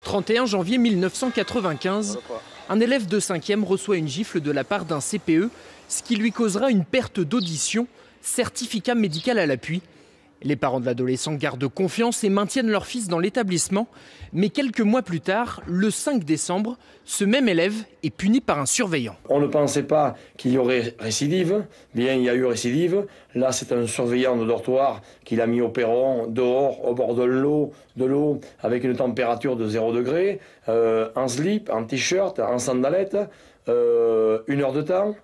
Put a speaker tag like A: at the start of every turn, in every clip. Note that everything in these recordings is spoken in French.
A: 31 janvier 1995, un élève de 5e reçoit une gifle de la part d'un CPE, ce qui lui causera une perte d'audition, certificat médical à l'appui. Les parents de l'adolescent gardent confiance et maintiennent leur fils dans l'établissement. Mais quelques mois plus tard, le 5 décembre, ce même élève est puni par un surveillant.
B: On ne pensait pas qu'il y aurait récidive. Bien, il y a eu récidive. Là, c'est un surveillant de dortoir qui l'a mis au perron, dehors, au bord de l'eau, avec une température de 0 degré, en slip, en t-shirt, en sandalettes, 1 heure de temps.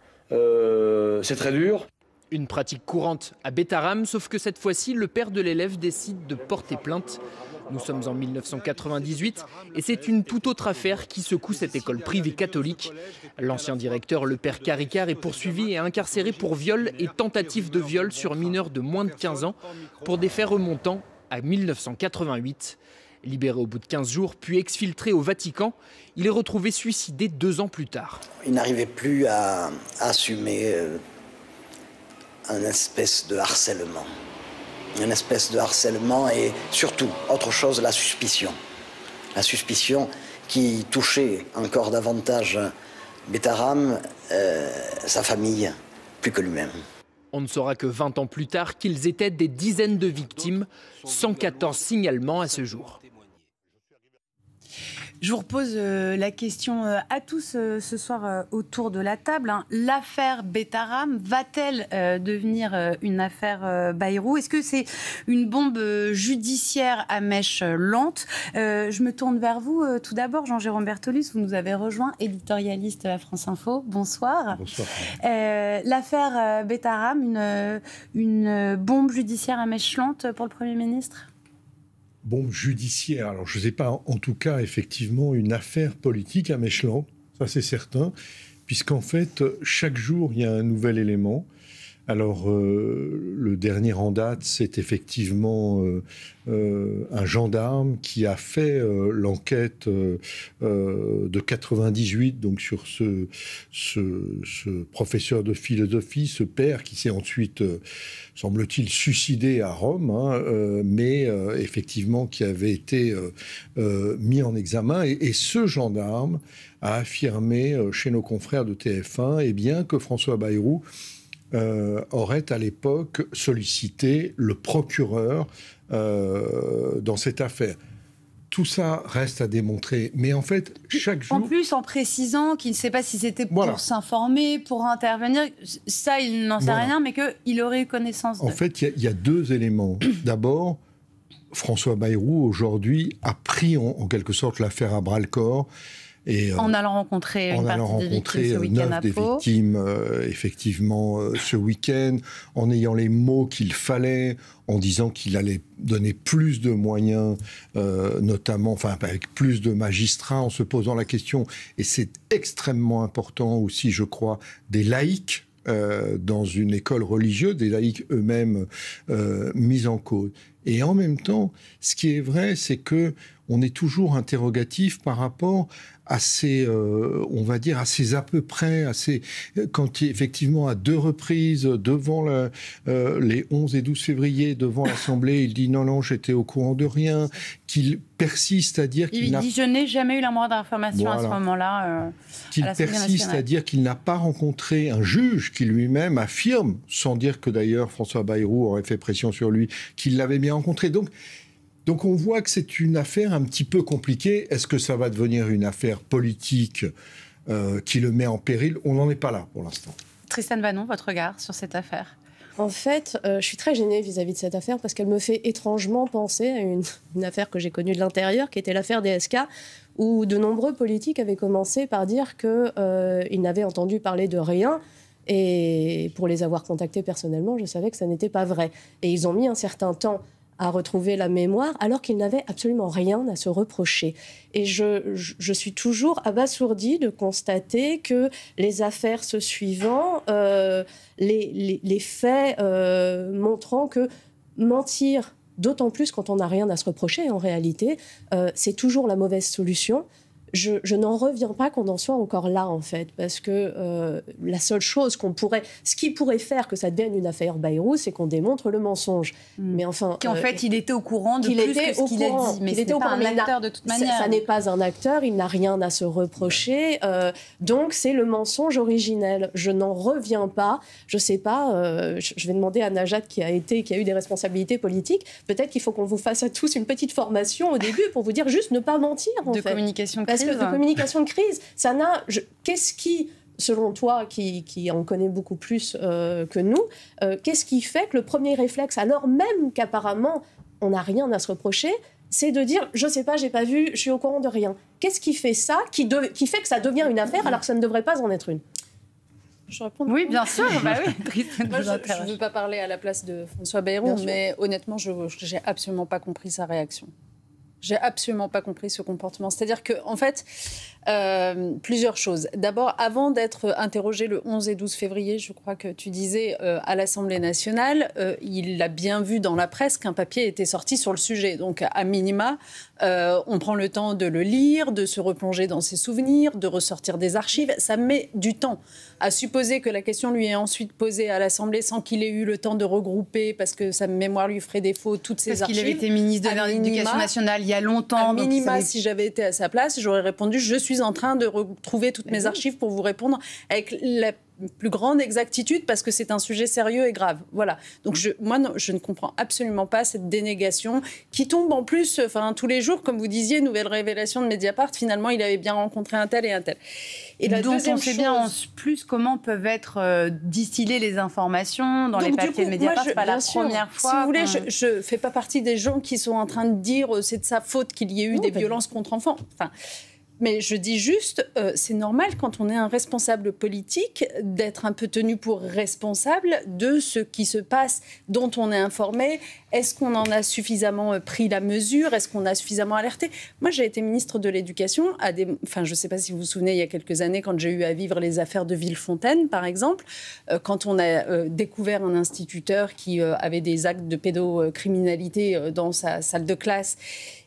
B: C'est très dur.
A: Une pratique courante à Bétarame, sauf que cette fois-ci, le père de l'élève décide de porter plainte. Nous sommes en 1998 et c'est une toute autre affaire qui secoue cette école privée catholique. L'ancien directeur, le père Caricard, est poursuivi et incarcéré pour viol et tentative de viol sur mineurs de moins de 15 ans pour des faits remontant à 1988. Libéré au bout de 15 jours, puis exfiltré au Vatican, il est retrouvé suicidé 2 ans plus tard.
C: Il n'arrivait plus à assumer un espèce de harcèlement. Une espèce de harcèlement et surtout, autre chose, la suspicion. La suspicion qui touchait encore davantage Bétarame, sa famille, plus que lui-même.
A: On ne saura que 20 ans plus tard qu'ils étaient des dizaines de victimes, 114 signalements à ce jour.
D: Je vous repose la question à tous ce soir autour de la table. L'affaire Bétarame va-t-elle devenir une affaire Bayrou? Est-ce que c'est une bombe judiciaire à mèche lente? Je me tourne vers vous tout d'abord, Jean-Jérôme Bertolus. Vous nous avez rejoint, éditorialiste à France Info. Bonsoir.
E: Bonsoir.
D: L'affaire Bétarame, une bombe judiciaire à mèche lente pour le Premier ministre?
E: Bombe judiciaire. Alors, je ne sais pas, en tout cas, effectivement, une affaire politique à mèche lente, ça c'est certain, puisqu'en fait, chaque jour, il y a un nouvel élément. Alors, le dernier en date, c'est effectivement un gendarme qui a fait l'enquête de 98, donc sur ce professeur de philosophie, ce père qui s'est ensuite, semble-t-il, suicidé à Rome, mais effectivement qui avait été mis en examen. Et ce gendarme a affirmé chez nos confrères de TF1 eh bien, que François Bayrou aurait à l'époque sollicité le procureur dans cette affaire. Tout ça reste à démontrer, mais en fait, chaque jour...
D: En plus, en précisant qu'il ne sait pas si c'était pour s'informer, pour intervenir, ça, il n'en sait rien, mais qu'il aurait eu connaissance de...
E: En fait, il y a 2 éléments. D'abord, François Bayrou, aujourd'hui, a pris en quelque sorte l'affaire à bras-le-corps. Et,
D: en allant rencontrer une partie des victimes ce week-end à Pau. 9 des victimes, effectivement, ce week-end, en ayant les mots qu'il fallait, en disant qu'il allait donner plus de moyens, notamment, enfin, avec plus de magistrats, en se posant la question, et c'est extrêmement important aussi, je crois, des laïcs dans une école religieuse, des laïcs eux-mêmes mis en cause. Et en même temps, ce qui est vrai, c'est que on est toujours interrogatif par rapport à ces, on va dire, à ces à peu près, quand effectivement à 2 reprises, devant les 11 et 12 février, devant l'Assemblée, il dit non, j'étais au courant de rien, qu'il persiste à dire qu'il n'a... Il dit, je n'ai jamais eu la moindre information à ce moment-là.
E: Qu'il persiste à dire qu'il n'a pas rencontré un juge qui lui-même affirme, sans dire que d'ailleurs François Bayrou aurait fait pression sur lui, qu'il l'avait bien rencontré. Donc on voit que c'est une affaire un petit peu compliquée. Est-ce que ça va devenir une affaire politique qui le met en péril? On n'en est pas là pour l'instant.
D: Tristan Vanon, votre regard sur cette affaire?
F: En fait, je suis très gênée vis-à-vis de cette affaire parce qu'elle me fait étrangement penser à une affaire que j'ai connue de l'intérieur, qui était l'affaire DSK, où de nombreux politiques avaient commencé par dire qu'ils n'avaient entendu parler de rien. Et pour les avoir contactés personnellement, je savais que ça n'était pas vrai. Et ils ont mis un certain temps à retrouver la mémoire, alors qu'ils n'avaient absolument rien à se reprocher. Et je suis toujours abasourdie de constater que les affaires se suivant, les faits montrant que mentir, d'autant plus quand on n'a rien à se reprocher, en réalité, c'est toujours la mauvaise solution. je n'en reviens pas qu'on en soit encore là, en fait, parce que la seule chose ce qui pourrait faire que ça devienne une affaire Bayrou, c'est qu'on démontre le mensonge. Mais enfin...
G: Qu'en fait, il était au courant de plus que ce qu'il a dit, mais il n'est pas un acteur de toute manière.
F: Ça n'est pas un acteur, il n'a rien à se reprocher, donc c'est le mensonge originel. Je n'en reviens pas, je sais pas, je vais demander à Najat qui a eu des responsabilités politiques, peut-être qu'il faut qu'on vous fasse à tous une petite formation au début pour vous dire juste ne pas mentir, en fait.
G: Communication de crise.
F: Parce que de communication de crise, ça n'a... Qu'est-ce qui, selon toi, qui en connaît beaucoup plus que nous, qu'est-ce qui fait que le premier réflexe, alors même qu'apparemment on n'a rien à se reprocher, c'est de dire « je sais pas, j'ai pas vu, je suis au courant de rien ». Qu'est-ce qui fait ça, qui fait que ça devient une affaire alors que ça ne devrait pas en être une?
G: Je réponds. Oui, bien sûr. Bah oui.
H: Moi, je ne veux pas parler à la place de François Bayrou, mais honnêtement, je n'ai absolument pas compris sa réaction. J'ai absolument pas compris ce comportement. C'est-à-dire que, en fait, plusieurs choses. D'abord, avant d'être interrogé le 11 et 12 février, je crois que tu disais, à l'Assemblée nationale, il a bien vu dans la presse qu'un papier était sorti sur le sujet. Donc, à minima, on prend le temps de le lire, de se replonger dans ses souvenirs, de ressortir des archives. Ça met du temps. À supposer que la question lui est ensuite posée à l'Assemblée sans qu'il ait eu le temps de regrouper, parce que sa mémoire lui ferait défaut, toutes ces archives.
G: Parce qu'il avait été ministre de l'Éducation nationale il y a longtemps.
H: À minima, si j'avais été à sa place, j'aurais répondu « je suis en train de retrouver toutes mes archives pour vous répondre avec la plus grande exactitude parce que c'est un sujet sérieux et grave ». Voilà. Donc moi, je ne comprends absolument pas cette dénégation qui tombe en plus tous les jours, comme vous disiez, nouvelle révélation de Mediapart, finalement, il avait bien rencontré un tel et un tel. Et la
G: dont on sait bien en plus comment peuvent être distillées les informations dans les papiers de Mediapart. C'est pas la première fois.
H: Si vous voulez, je ne fais pas partie des gens qui sont en train de dire c'est de sa faute qu'il y ait eu des violences contre enfants. Mais je dis juste, c'est normal quand on est un responsable politique d'être un peu tenu pour responsable de ce qui se passe, dont on est informé. Est-ce qu'on en a suffisamment pris la mesure? Est-ce qu'on a suffisamment alerté? Moi, j'ai été ministre de l'Éducation je ne sais pas si vous vous souvenez, il y a quelques années, quand j'ai eu à vivre les affaires de Villefontaine, par exemple, quand on a découvert un instituteur qui avait des actes de pédocriminalité dans sa salle de classe.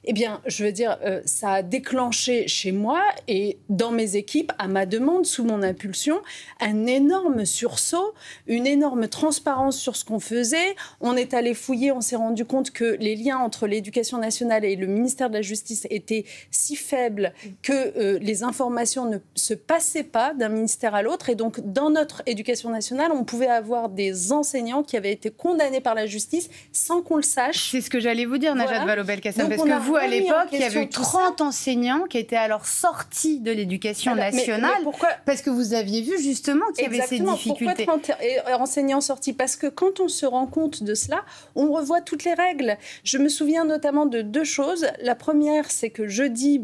H: Eh bien, je veux dire, ça a déclenché chez moi et dans mes équipes, à ma demande, sous mon impulsion, un énorme sursaut, une énorme transparence sur ce qu'on faisait. On est allé fouiller, on s'est rendu compte que les liens entre l'Éducation nationale et le ministère de la Justice étaient si faibles que les informations ne se passaient pas d'un ministère à l'autre. Et donc, dans notre Éducation nationale, on pouvait avoir des enseignants qui avaient été condamnés par la justice sans qu'on le sache.
G: C'est ce que j'allais vous dire, Najat Vallaud-Belkacem, parce que vous, à l'époque, il y avait eu 30 enseignants qui étaient alors sortis de l'Éducation nationale, mais pourquoi, parce que vous aviez vu justement qu'il y avait ces difficultés.
H: Pourquoi enseignants sortis? Parce que quand on se rend compte de cela, on revoit toutes les règles. Je me souviens notamment de deux choses. La première, c'est que je dis,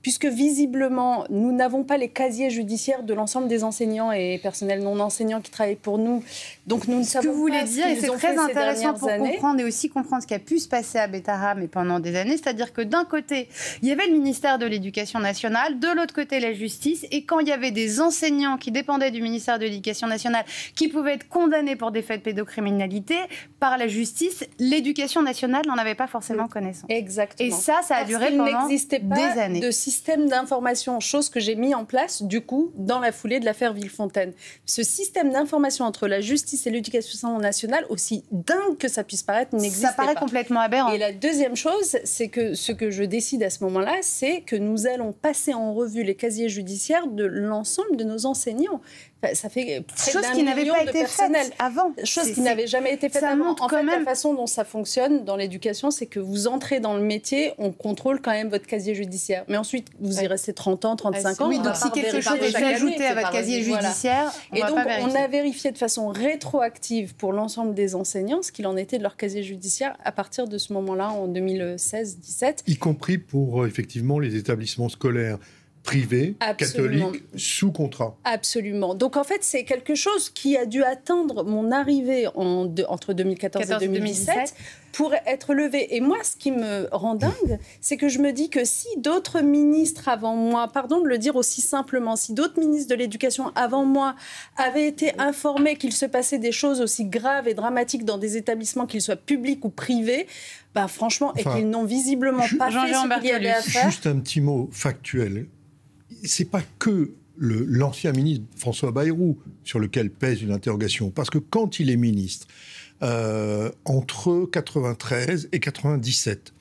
H: puisque visiblement, nous n'avons pas les casiers judiciaires de l'ensemble des enseignants et personnels non enseignants qui travaillent pour nous, donc nous ne savons pas ce que vous voulez dire,
G: et c'est très intéressant pour comprendre et aussi comprendre ce qui a pu se passer à Bétharram et pendant des années, c'est-à-dire que d'un côté, il y avait le ministère de l'Éducation nationale, de l'autre côté, la justice, et quand il y avait des enseignants qui dépendaient du ministère de l'Éducation nationale, qui pouvaient être condamnés pour des faits de pédocriminalité par la justice, l'Éducation nationale n'en avait pas forcément connaissance.
H: Exactement.
G: Et ça a duré pendant des années.
H: De système d'information, chose que j'ai mis en place, du coup, dans la foulée de l'affaire Villefontaine. Ce système d'information entre la justice et l'Éducation nationale, aussi dingue que ça puisse paraître, n'existait pas.
G: Ça paraît complètement aberrant.
H: Et la deuxième chose, c'est que ce que je décide à ce moment-là, c'est que nous allons passer en revue les casiers judiciaires de l'ensemble de nos enseignants. Ça fait
G: chose qui n'avait pas été faite avant.
H: Chose qui n'avait jamais été faite avant. En fait, la façon dont ça fonctionne dans l'éducation, c'est que vous entrez dans le métier, on contrôle quand même votre casier judiciaire. Mais ensuite, vous y restez 30 ans, 35 ans.
G: Oui, donc si quelque chose est ajouté à votre casier judiciaire,
H: et donc on a vérifié de façon rétroactive pour l'ensemble des enseignants ce qu'il en était de leur casier judiciaire à partir de ce moment-là, en 2016-17.
E: Y compris pour, effectivement, les établissements scolaires privés, catholiques, sous contrat.
H: Absolument. Donc, en fait, c'est quelque chose qui a dû attendre mon arrivée entre 2014 et 2017 pour être levé. Et moi, ce qui me rend dingue, c'est que je me dis que si d'autres ministres avant moi, pardon de le dire aussi simplement, si d'autres ministres de l'Éducation avant moi avaient été informés qu'il se passait des choses aussi graves et dramatiques dans des établissements, qu'ils soient publics ou privés, franchement, et qu'ils n'ont visiblement pas fait ce qu'il y avait à faire.
E: Juste un petit mot factuel.
D: c'est pas que l'ancien ministre François Bayrou sur lequel pèse une interrogation, parce que quand il est ministre, entre 93 et 97,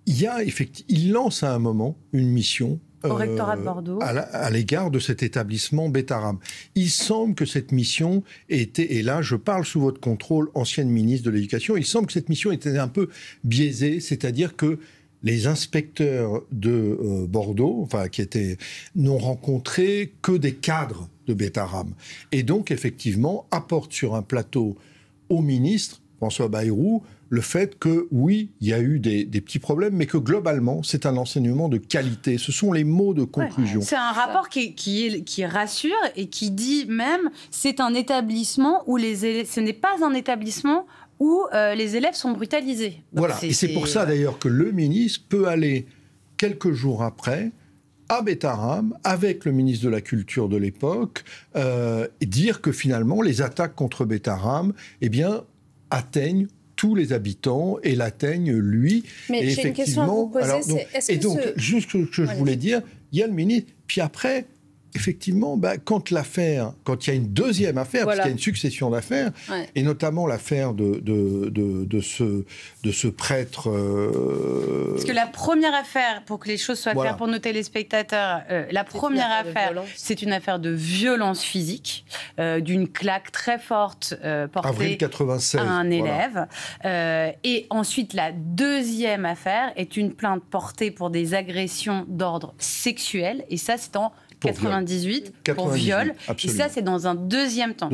D: il lance à un moment une mission
G: au rectorat de Bordeaux
D: à l'égard de cet établissement Betaram. Il semble que cette mission était, et là je parle sous votre contrôle, ancienne ministre de l'Éducation, il semble que cette mission était un peu biaisée, c'est-à-dire que les inspecteurs de Bordeaux, n'ont rencontré que des cadres de Betaram. Et donc, effectivement, apporte sur un plateau au ministre, François Bayrou, le fait que, oui, il y a eu des petits problèmes, mais que globalement, c'est un enseignement de qualité. Ce sont les mots de conclusion.
G: C'est un rapport qui rassure et qui dit même, c'est un établissement où ce n'est pas un établissement où les élèves sont brutalisés. Donc
D: voilà, et c'est pour ça d'ailleurs que le ministre peut aller quelques jours après à Betaram, avec le ministre de la Culture de l'époque, et dire que finalement les attaques contre Betaram atteignent tous les habitants et l'atteignent lui.
H: Mais j'ai une question à vous poser,
D: juste ce que je voulais dire, il y a le ministre, puis après... Effectivement, quand il y a une deuxième affaire, parce qu'il y a une succession d'affaires, et notamment l'affaire de ce prêtre...
G: Parce que la première affaire, pour que les choses soient claires pour nos téléspectateurs, la première affaire, c'est une affaire de violence physique, d'une claque très forte portée
D: Avril 96,
G: à un élève. Et ensuite, la deuxième affaire est une plainte portée pour des agressions d'ordre sexuel, et ça, c'est en 98 pour viol.
D: Absolument.
G: Et ça, c'est dans un deuxième temps.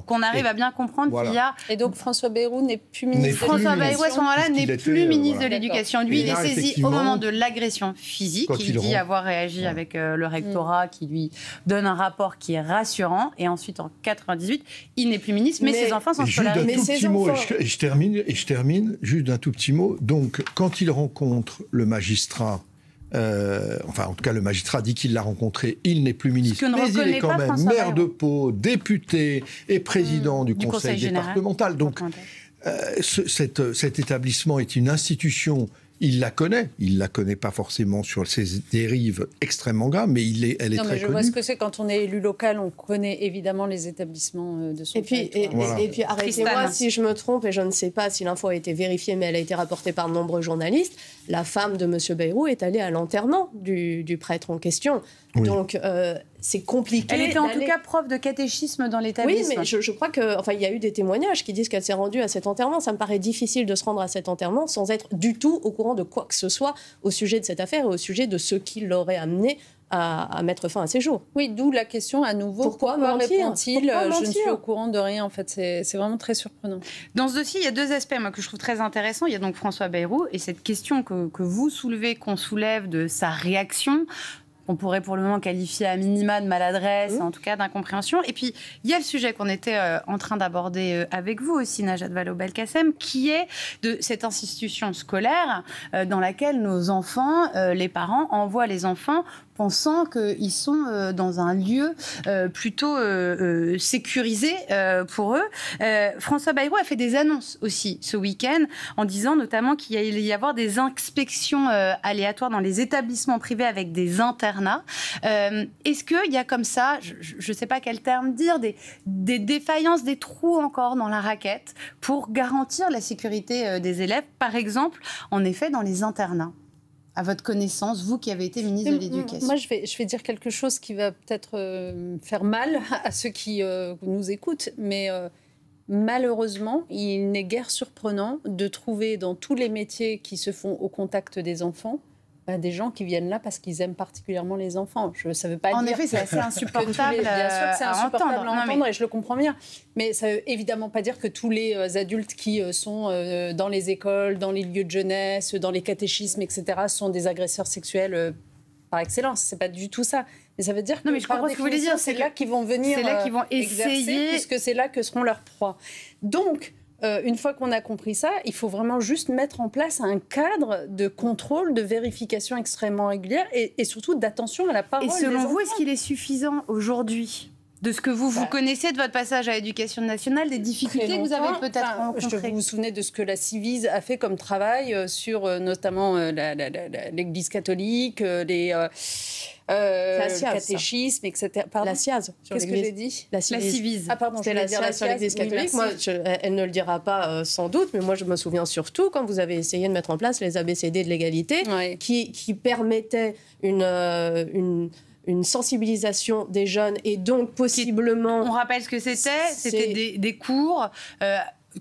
G: Qu'on arrive à bien comprendre qu'il y a...
H: Et donc, François Bayrou n'est plus ministre de
G: François Bayrou, à ce moment-là, n'est plus ministre de l'Éducation. Lui, il est saisi au moment de l'agression physique. Il dit avoir réagi avec le rectorat qui lui donne un rapport qui est rassurant. Et ensuite, en 98, il n'est plus ministre, mais ses enfants sont scolarisés.
D: Et je termine juste d'un tout petit mot. Donc, quand il rencontre le magistrat, en tout cas, le magistrat dit qu'il l'a rencontré, il n'est plus ministre, mais il est quand même maire de Pau, député et président du conseil départemental. Donc, cet établissement est une institution, il la connaît pas forcément sur ses dérives extrêmement graves, mais elle est très connue.
H: Je vois ce que c'est quand on est élu local, on connaît évidemment les établissements de son territoire.
F: Et puis arrêtez-moi si je me trompe, et je ne sais pas si l'info a été vérifiée, mais elle a été rapportée par de nombreux journalistes. La femme de M. Bayrou est allée à l'enterrement du prêtre en question. Oui. Donc, c'est compliqué.
G: Elle était en tout cas prof de catéchisme dans l'établissement.
F: Oui, mais je crois qu'il y a eu des témoignages qui disent qu'elle s'est rendue à cet enterrement. Ça me paraît difficile de se rendre à cet enterrement sans être du tout au courant de quoi que ce soit au sujet de cette affaire et au sujet de ce qui l'aurait amené à mettre fin à ses jours.
H: Oui, d'où la question à nouveau. Pourquoi répond-il ? Je ne suis au courant de rien, en fait. C'est vraiment très surprenant.
G: Dans ce dossier, il y a deux aspects que je trouve très intéressants. Il y a donc François Bayrou et cette question que vous soulevez, qu'on soulève de sa réaction, qu'on pourrait pour le moment qualifier à minima de maladresse, en tout cas d'incompréhension. Et puis, il y a le sujet qu'on était en train d'aborder avec vous aussi, Najat Vallaud-Belkacem, qui est de cette institution scolaire dans laquelle nos enfants, les parents, envoient les enfants pensant qu'ils sont dans un lieu plutôt sécurisé pour eux. François Bayrou a fait des annonces aussi ce week-end en disant notamment qu'il allait y avoir des inspections aléatoires dans les établissements privés avec des internats. Est-ce qu'il y a comme ça, je ne sais pas quel terme dire, des défaillances, des trous encore dans la raquette pour garantir la sécurité des élèves, par exemple, en effet, dans les internats ? À votre connaissance, vous qui avez été ministre de l'Éducation.
H: Moi, je vais dire quelque chose qui va peut-être faire mal à ceux qui nous écoutent, mais malheureusement, il n'est guère surprenant de trouver dans tous les métiers qui se font au contact des enfants des gens qui viennent là parce qu'ils aiment particulièrement les enfants. Ça veut pas dire...
G: En effet, c'est assez insupportable
H: bien sûr que c'est insupportable à entendre et je le comprends bien. Mais ça veut évidemment pas dire que tous les adultes qui sont dans les écoles, dans les lieux de jeunesse, dans les catéchismes, etc., sont des agresseurs sexuels par excellence. C'est pas du tout ça. Mais ça veut dire que
G: je comprends ce que vous voulez dire.
H: C'est là qu'ils vont venir
G: c'est là qu'ils vont
H: essayer, puisque c'est là que seront leurs proies. Donc, une fois qu'on a compris ça, il faut vraiment juste mettre en place un cadre de contrôle, de vérification extrêmement régulière et surtout d'attention à la parole des enfants.
G: Et selon vous, est-ce qu'il est suffisant aujourd'hui ? De ce que vous connaissez de votre passage à l'éducation nationale, des difficultés que vous avez peut-être rencontrées.
H: Vous vous souvenez de ce que la Civise a fait comme travail sur notamment l'Église catholique, les catéchismes, etc.
F: Pardon, la SIAZ.
H: Qu'est-ce que j'ai dit?
F: La Civise.
H: Ah pardon,
F: c'est la SIAZ sur l'Église catholique. Moi, elle ne le dira pas sans doute, mais moi je me souviens surtout quand vous avez essayé de mettre en place les ABCD de l'égalité, qui permettaient une sensibilisation des jeunes et donc possiblement...
G: On rappelle ce que c'était. C'était des cours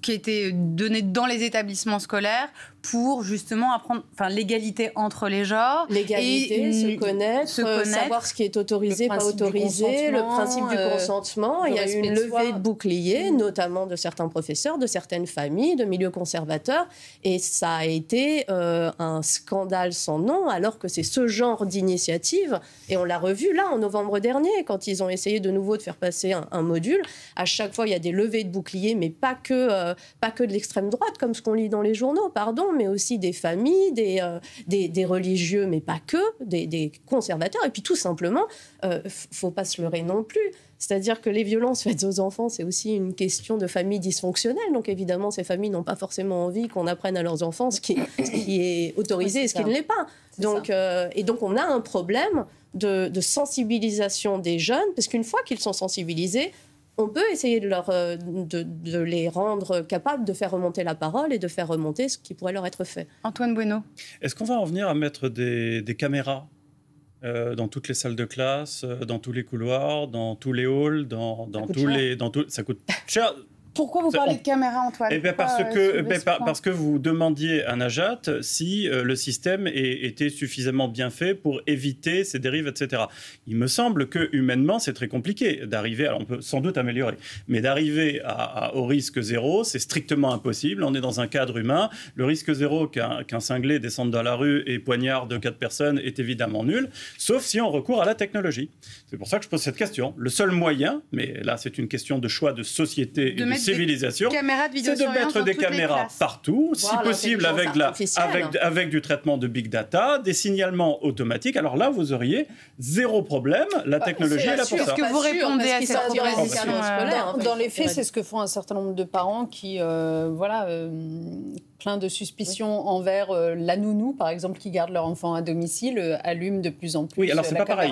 G: qui étaient donnés dans les établissements scolaires pour justement apprendre l'égalité entre les genres.
F: L'égalité, se connaître, savoir ce qui est autorisé, pas autorisé, le principe du consentement. Il y a eu une levée de boucliers, notamment de certains professeurs, de certaines familles, de milieux conservateurs. Et ça a été un scandale sans nom, alors que c'est ce genre d'initiative. Et on l'a revu là, en novembre dernier, quand ils ont essayé de nouveau de faire passer un module. À chaque fois, il y a des levées de boucliers, mais pas que de l'extrême droite, comme ce qu'on lit dans les journaux, pardon, mais aussi des familles, des religieux, mais pas que, des conservateurs. Et puis tout simplement, faut pas se leurrer non plus. C'est-à-dire que les violences faites aux enfants, c'est aussi une question de familles dysfonctionnelles. Donc évidemment, ces familles n'ont pas forcément envie qu'on apprenne à leurs enfants ce qui est autorisé et ce qui ne l'est pas. Donc, et donc on a un problème de sensibilisation des jeunes, parce qu'une fois qu'ils sont sensibilisés, on peut essayer de les rendre capables de faire remonter la parole et de faire remonter ce qui pourrait leur être fait.
G: Antoine Bueno.
I: Est-ce qu'on va en venir à mettre des caméras dans toutes les salles de classe, dans tous les couloirs, dans tous les halls, ça coûte cher.
G: Pourquoi vous parlez de caméra, Antoine?
I: Parce que vous demandiez à Najat si le système était suffisamment bien fait pour éviter ces dérives, etc. Il me semble que humainement, c'est très compliqué d'arriver, alors on peut sans doute améliorer, mais d'arriver au risque zéro, c'est strictement impossible. On est dans un cadre humain. Le risque zéro qu'un cinglé descende dans la rue et poignarde 4 personnes est évidemment nul, sauf si on recourt à la technologie. C'est pour ça que je pose cette question. Le seul moyen, mais là c'est une question de choix de société et de civilisation, c'est de mettre des caméras partout, si possible avec du traitement de big data, des signalements automatiques. Alors là, vous auriez zéro problème. La technologie est là pour ça.
G: Est-ce que vous répondez à cette proposition
H: Dans les faits, c'est ce que font un certain nombre de parents qui, plein de suspicions envers la nounou, par exemple, qui garde leur enfant à domicile, allument de plus en plus.
I: Oui, alors c'est pas pareil.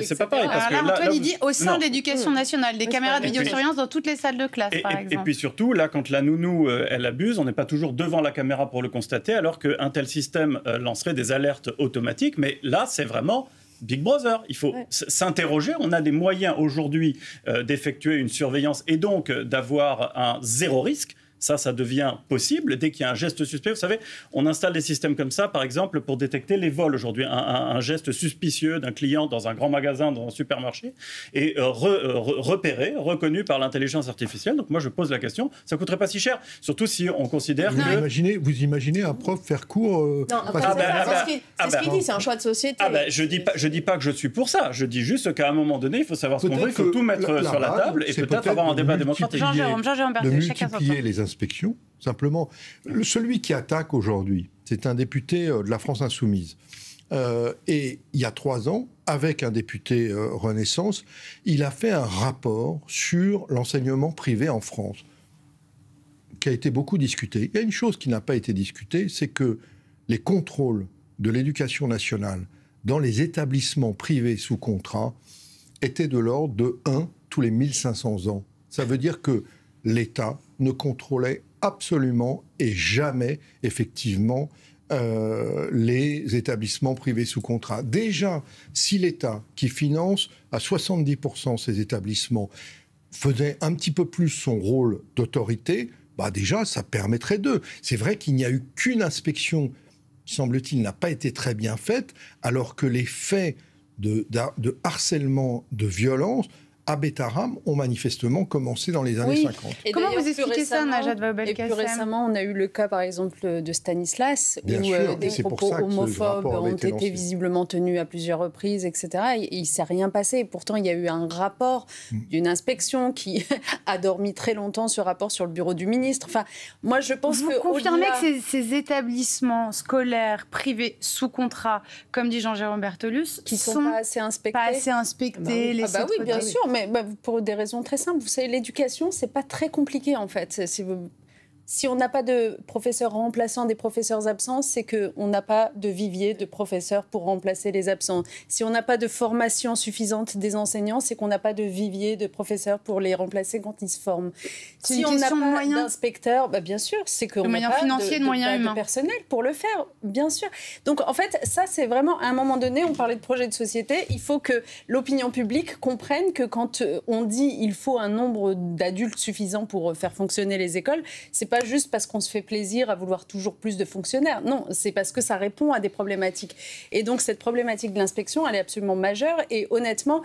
I: C'est pas pareil.
G: Parce que Antoine, il dit au sein de l'éducation nationale, des caméras de vidéosurveillance dans toutes les salles de classe, par exemple.
I: Et puis surtout, là, quand la nounou, elle abuse, on n'est pas toujours devant la caméra pour le constater, alors qu'un tel système lancerait des alertes automatiques. Mais là, c'est vraiment Big Brother. Il faut s'interroger. On a des moyens aujourd'hui d'effectuer une surveillance et donc d'avoir un zéro risque. Ça devient possible dès qu'il y a un geste suspect. Vous savez, on installe des systèmes comme ça, par exemple, pour détecter les vols aujourd'hui. Un geste suspicieux d'un client dans un grand magasin, dans un supermarché, est repéré, reconnu par l'intelligence artificielle. Donc moi, je pose la question, ça ne coûterait pas si cher, surtout si on considère que...
D: Vous imaginez un prof faire cours...
F: c'est ce qu'il dit, c'est un choix de société.
I: Je dis pas que je suis pour ça. Je dis juste qu'à un moment donné, il faut savoir ce qu'on veut, il faut tout mettre sur la table et peut-être avoir un débat démocratique.
D: De multiplier les inspections, simplement. Celui qui attaque aujourd'hui, c'est un député de la France Insoumise. Et il y a 3 ans, avec un député Renaissance, il a fait un rapport sur l'enseignement privé en France, qui a été beaucoup discuté. Il y a une chose qui n'a pas été discutée, c'est que les contrôles de l'éducation nationale dans les établissements privés sous contrat étaient de l'ordre de 1 tous les 1500 ans. Ça veut dire que l'État ne contrôlait absolument et jamais, effectivement, les établissements privés sous contrat. Déjà, si l'État, qui finance à 70% ces établissements, faisait un petit peu plus son rôle d'autorité, déjà, ça permettrait d'eux. C'est vrai qu'il n'y a eu qu'une inspection, semble-t-il, n'a pas été très bien faite, alors que les faits de harcèlement, de violence, à Betaram ont manifestement commencé dans les années 50.
G: Et comment vous expliquez ça, Najat Vallaud-Belkacem ?
H: Et plus récemment, on a eu le cas, par exemple, de Stanislas, où des propos homophobes ont été visiblement tenus à plusieurs reprises, etc. Et il ne s'est rien passé. Et pourtant, il y a eu un rapport d'une inspection qui a dormi très longtemps, ce rapport sur le bureau du ministre. Enfin, moi, je pense
G: vous confirmez que ces établissements scolaires privés sous contrat, comme dit Jean-Jérôme Bertolus,
H: qui sont pas assez inspectés.
G: Pas assez inspectés.
H: Oui, bien sûr. mais pour des raisons très simples. Vous savez, l'éducation, c'est pas très compliqué en fait. Si on n'a pas de professeurs remplaçants des professeurs absents, c'est qu'on n'a pas de vivier de professeurs pour remplacer les absents. Si on n'a pas de formation suffisante des enseignants, c'est qu'on n'a pas de vivier de professeurs pour les remplacer quand ils se forment. Si on n'a pas d'inspecteurs, bien sûr, c'est qu'on n'a pas de personnel pour le faire, bien sûr. Donc en fait, ça c'est vraiment, à un moment donné, on parlait de projet de société, il faut que l'opinion publique comprenne que quand on dit il faut un nombre d'adultes suffisant pour faire fonctionner les écoles, c'est pas juste parce qu'on se fait plaisir à vouloir toujours plus de fonctionnaires. Non, c'est parce que ça répond à des problématiques. Et donc, cette problématique de l'inspection, elle est absolument majeure. Et honnêtement,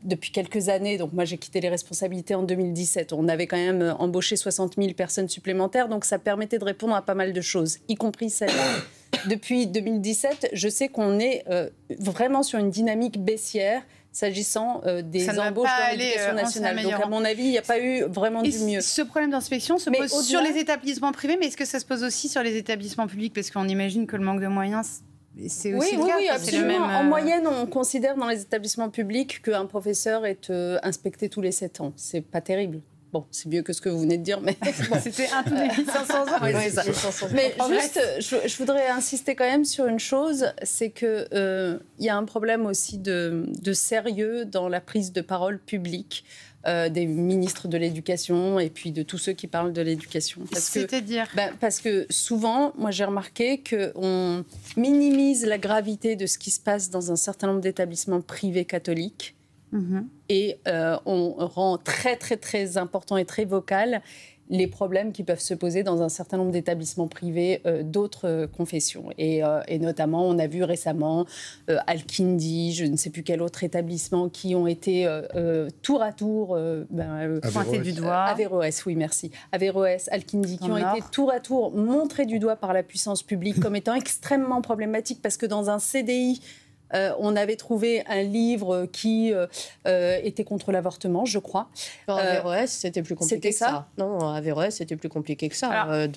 H: depuis quelques années, donc moi j'ai quitté les responsabilités en 2017, on avait quand même embauché 60 000 personnes supplémentaires, donc ça permettait de répondre à pas mal de choses, y compris celle-là. Depuis 2017, je sais qu'on est vraiment sur une dynamique baissière s'agissant des embauches dans l'éducation nationale. Donc, à mon avis, il n'y a pas eu vraiment du mieux.
G: Ce problème d'inspection se pose sur les établissements privés, mais est-ce que ça se pose aussi sur les établissements publics? Parce qu'on imagine que le manque de moyens, c'est aussi le cas.
H: Oui, absolument. En moyenne, on considère dans les établissements publics qu'un professeur est inspecté tous les 7 ans. C'est pas terrible. Bon, c'est mieux que ce que vous venez de dire, mais bon.
G: C'était un tous les 1500 ans.
H: Oui, c'est ça. Mais juste, je voudrais insister quand même sur une chose, c'est qu'il y a un problème aussi de sérieux dans la prise de parole publique des ministres de l'Éducation et puis de tous ceux qui parlent de l'éducation.
G: C'est-à-dire
H: parce que souvent, moi j'ai remarqué qu'on minimise la gravité de ce qui se passe dans un certain nombre d'établissements privés catholiques. Et on rend très, très, très important et très vocal les problèmes qui peuvent se poser dans un certain nombre d'établissements privés d'autres confessions. Et notamment, on a vu récemment Al-Kindi, je ne sais plus quel autre établissement, qui ont été tour à tour
G: pointés du doigt.
H: Averroès, oui, merci. Averroès, Al-Kindi, qui ont été tour à tour montrés du doigt par la puissance publique comme étant extrêmement problématiques, parce que dans un CDI, on avait trouvé un livre qui était contre l'avortement, je crois.
F: Averroès, c'était plus compliqué que ça. Non, Averroès, c'était plus compliqué que ça.
G: Alors,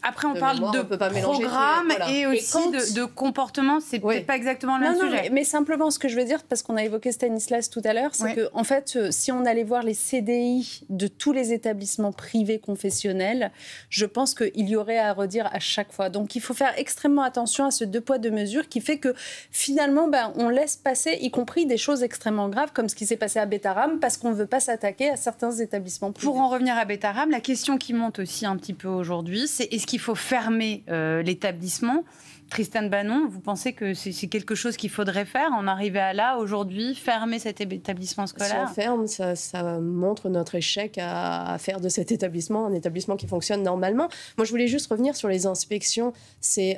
G: après, on parle de programme et aussi de comportement. C'est peut-être pas exactement le même sujet.
H: Mais simplement, ce que je veux dire, parce qu'on a évoqué Stanislas tout à l'heure, c'est qu'en fait, si on allait voir les CDI de tous les établissements privés confessionnels, je pense qu'il y aurait à redire à chaque fois. Donc, il faut faire extrêmement attention à ce 2 poids 2 mesures qui fait que finalement, on laisse passer, y compris des choses extrêmement graves, comme ce qui s'est passé à Betaram, parce qu'on ne veut pas s'attaquer à certains établissements privés.
G: Pour en revenir à Betaram, la question qui monte aussi un petit peu aujourd'hui, c'est est-ce qu'il faut fermer l'établissement? Tristan Banon, vous pensez que c'est quelque chose qu'il faudrait faire, en arriver à là, aujourd'hui, fermer cet établissement scolaire?
F: Si on ferme, ça montre notre échec à faire de cet établissement un établissement qui fonctionne normalement. Moi, je voulais juste revenir sur les inspections. C'est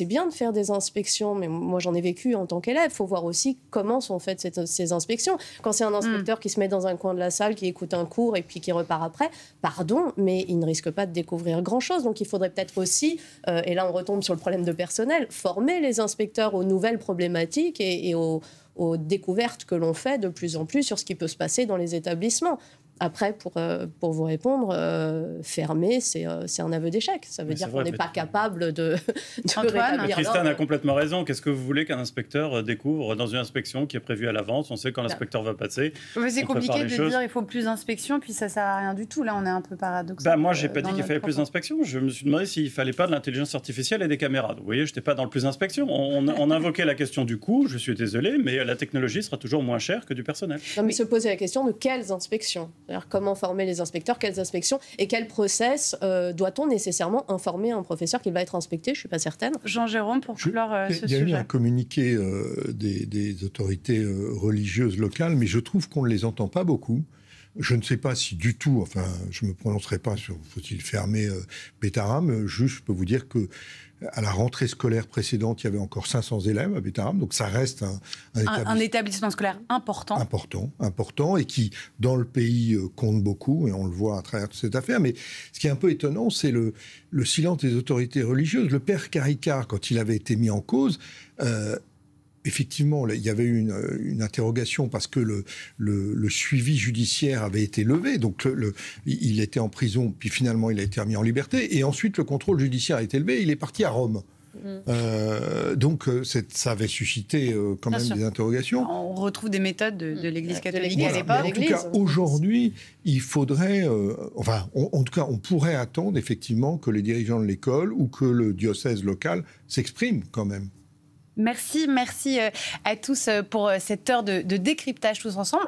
F: bien de faire des inspections, mais moi, j'en ai vécu en tant qu'élève. Il faut voir aussi comment sont faites ces inspections. Quand c'est un inspecteur qui se met dans un coin de la salle, qui écoute un cours et puis qui repart après, pardon, mais il ne risque pas de découvrir grand-chose. Donc, il faudrait peut-être aussi, et là, on retombe sur le problème de personnel, former les inspecteurs aux nouvelles problématiques et aux découvertes que l'on fait de plus en plus sur ce qui peut se passer dans les établissements. Après, pour vous répondre, fermer, c'est un aveu d'échec. Ça veut dire qu'on n'est pas capable de rétablir.
I: Tristan a complètement raison. Qu'est-ce que vous voulez qu'un inspecteur découvre dans une inspection qui est prévue à l'avance? On sait quand l'inspecteur va passer.
G: C'est compliqué de dire il faut plus d'inspections, puis ça ne sert à rien du tout. Là, on est un peu paradoxal.
I: Moi, je n'ai pas dit qu'il fallait plus d'inspections. Je me suis demandé s'il ne fallait pas de l'intelligence artificielle et des caméras. Donc, vous voyez, je n'étais pas dans le plus d'inspections. On invoquait la question du coût. Je suis désolé, mais la technologie sera toujours moins chère que du personnel.
F: Non, mais se poser la question de quelles inspections? C'est-à-dire comment former les inspecteurs, quelles inspections et quel process doit-on nécessairement informer un professeur qu'il va être inspecté? Je ne suis pas certaine.
G: Jean-Jérôme, pour clore ce sujet.
D: Il y a eu un communiqué des autorités religieuses locales, mais je trouve qu'on ne les entend pas beaucoup. Je ne sais pas si du tout, enfin, je ne me prononcerai pas sur faut-il fermer Betaram. Juste, je peux vous dire que à la rentrée scolaire précédente, il y avait encore 500 élèves à Betaram, donc ça reste
G: un établissement scolaire important.
D: Important, et qui, dans le pays, compte beaucoup, et on le voit à travers cette affaire. Mais ce qui est un peu étonnant, c'est le silence des autorités religieuses. Le père Caricard, quand il avait été mis en cause, effectivement, il y avait eu une interrogation parce que le suivi judiciaire avait été levé. Donc, il était en prison, puis finalement, il a été remis en liberté. Et ensuite, le contrôle judiciaire a été levé. Il est parti à Rome. Donc ça avait suscité quand même des interrogations.
G: On retrouve des méthodes de l'Église catholique à l'époque.
D: En tout cas, aujourd'hui, il faudrait... en tout cas, on pourrait attendre effectivement que les dirigeants de l'école ou que le diocèse local s'expriment quand même.
G: Merci à tous pour cette heure de décryptage tous ensemble.